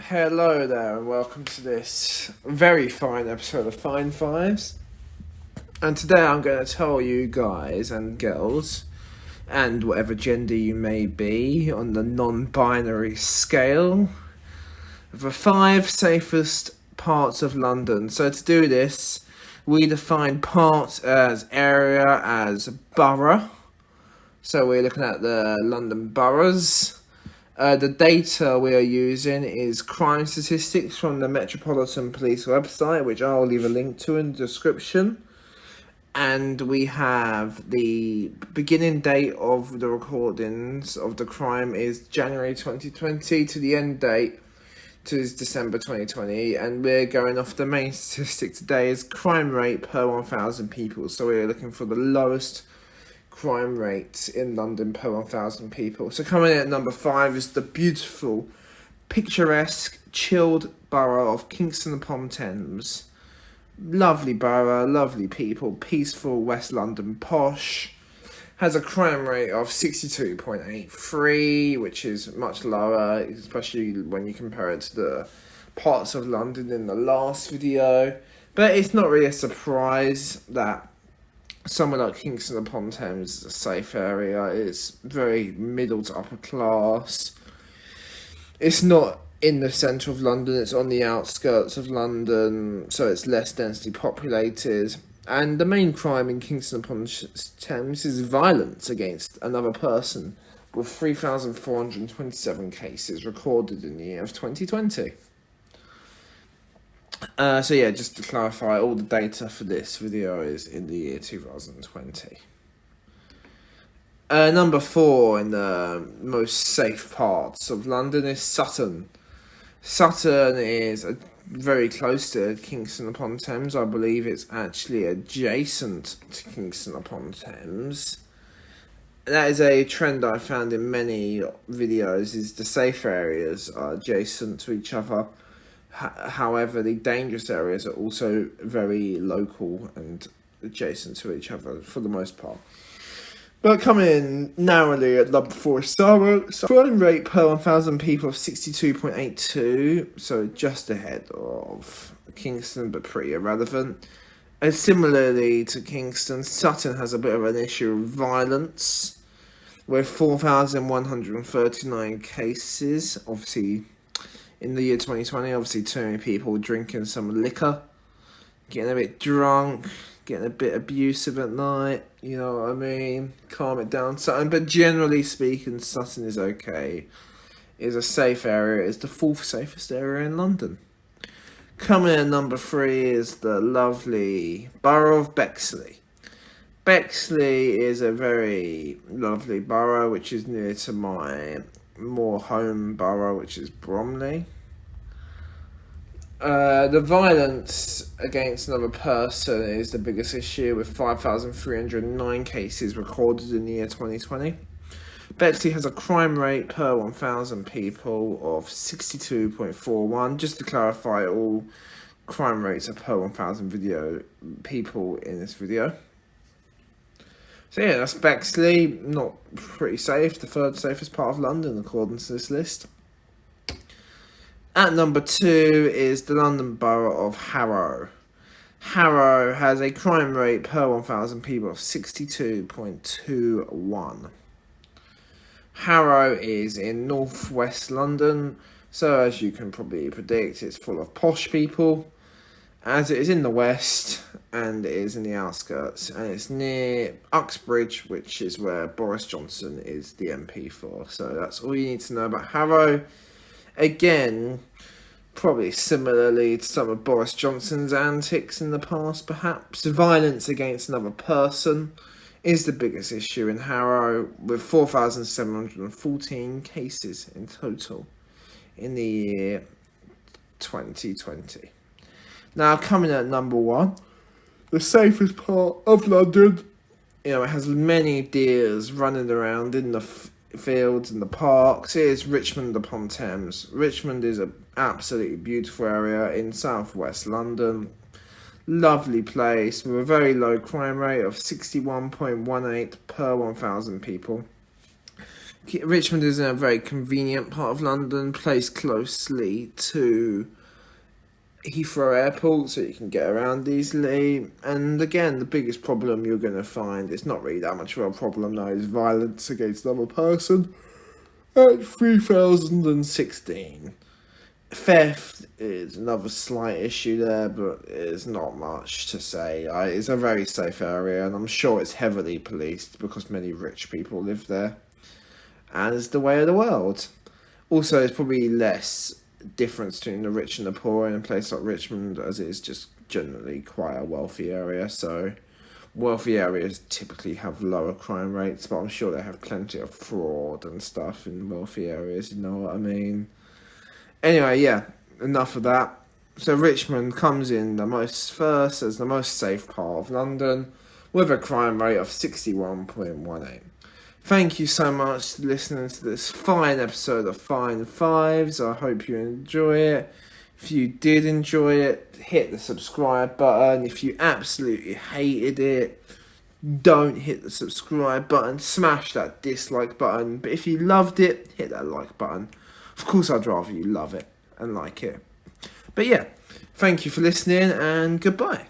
Hello there, and welcome to this very fine episode of Fine Fives. And today I'm going to tell you guys and girls, and whatever gender you may be on the non-binary scale, the 5 safest parts of London. So to do this, we define part as area as borough. So we're looking at the London boroughs. The data we are using is crime statistics from the Metropolitan Police website, which I'll leave a link to in the description. And we have the beginning date of the recordings of the crime is January 2020 to the end date is December 2020. And we're going off the main statistic today is crime rate per 1,000 people. So we're looking for the lowest crime rate in London per 1,000 people. So coming in at number 5 is the beautiful, picturesque, chilled borough of Kingston upon Thames. Lovely borough, lovely people, peaceful West London posh. Has a crime rate of 62.83, which is much lower, especially when you compare it to the parts of London in the last video. But it's not really a surprise that somewhere like Kingston upon Thames is a safe area. It's very middle to upper class. It's not in the centre of London, it's on the outskirts of London, so it's less densely populated. And the main crime in Kingston upon Thames is violence against another person, with 3,427 cases recorded in the year of 2020. So yeah, just to clarify, all the data for this video is in the year 2020. Number 4 in the most safe parts of London is Sutton. Sutton is very close to Kingston upon Thames. I believe it's actually adjacent to Kingston upon Thames. That is a trend I found in many videos, is the safe areas are adjacent to each other. However, the dangerous areas are also very local and adjacent to each other for the most part. But coming in narrowly at number 4 is crime rate per 1,000 people of 62.82, so just ahead of Kingston, but pretty irrelevant. And similarly to Kingston, Sutton has a bit of an issue of violence, with 4,139 cases, obviously. In the year 2020, obviously too many people drinking some liquor, getting a bit drunk, getting a bit abusive at night, you know what I mean? Calm it down, Sutton. But generally speaking, Sutton is okay. It's a safe area. It's the 4th safest area in London. Coming in at number 3 is the lovely borough of Bexley. Bexley is a very lovely borough, which is near to my more home borough, which is Bromley. The violence against another person is the biggest issue, with 5,309 cases recorded in the year 2020. Bexley has a crime rate per 1,000 people of 62.41. Just to clarify, all crime rates are per 1,000 people in this video. So yeah, that's Bexley, not pretty safe, the 3rd safest part of London according to this list. At number 2 is the London borough of Harrow. Harrow has a crime rate per 1,000 people of 62.21. Harrow is in northwest London, so as you can probably predict, it's full of posh people, as it is in the west and it is in the outskirts, and it's near Uxbridge, which is where Boris Johnson is the MP for. So that's all you need to know about Harrow. Again, probably similarly to some of Boris Johnson's antics in the past, perhaps. Violence against another person is the biggest issue in Harrow, with 4,714 cases in total in the year 2020. Now, coming at number 1, the safest part of London. You know, it has many deers running around in the fields and the parks. It is Richmond upon Thames. Richmond is an absolutely beautiful area in southwest London. Lovely place with a very low crime rate of 61.18 per 1,000 people. Richmond is in a very convenient part of London, placed closely to Heathrow Airport, so you can get around easily. And again, the biggest problem you're going to find, it's not really that much of a problem now, is violence against another person. At 3016. Theft is another slight issue there, but it's not much to say. It's a very safe area, and I'm sure it's heavily policed because many rich people live there. And it's the way of the world. Also, there's probably less difference between the rich and the poor in a place like Richmond, as it is just generally quite a wealthy area. So, wealthy areas typically have lower crime rates, but I'm sure they have plenty of fraud and stuff in wealthy areas, you know what I mean? Anyway, yeah, enough of that. So Richmond comes in the most safe part of London with a crime rate of 61.18. Thank you so much for listening to this fine episode of Fine Fives. I hope you enjoy it. If you did enjoy it, hit the subscribe button. If you absolutely hated it, don't hit the subscribe button. Smash that dislike button. But if you loved it, hit that like button. Of course, I'd rather you love it and like it. But yeah, thank you for listening and goodbye.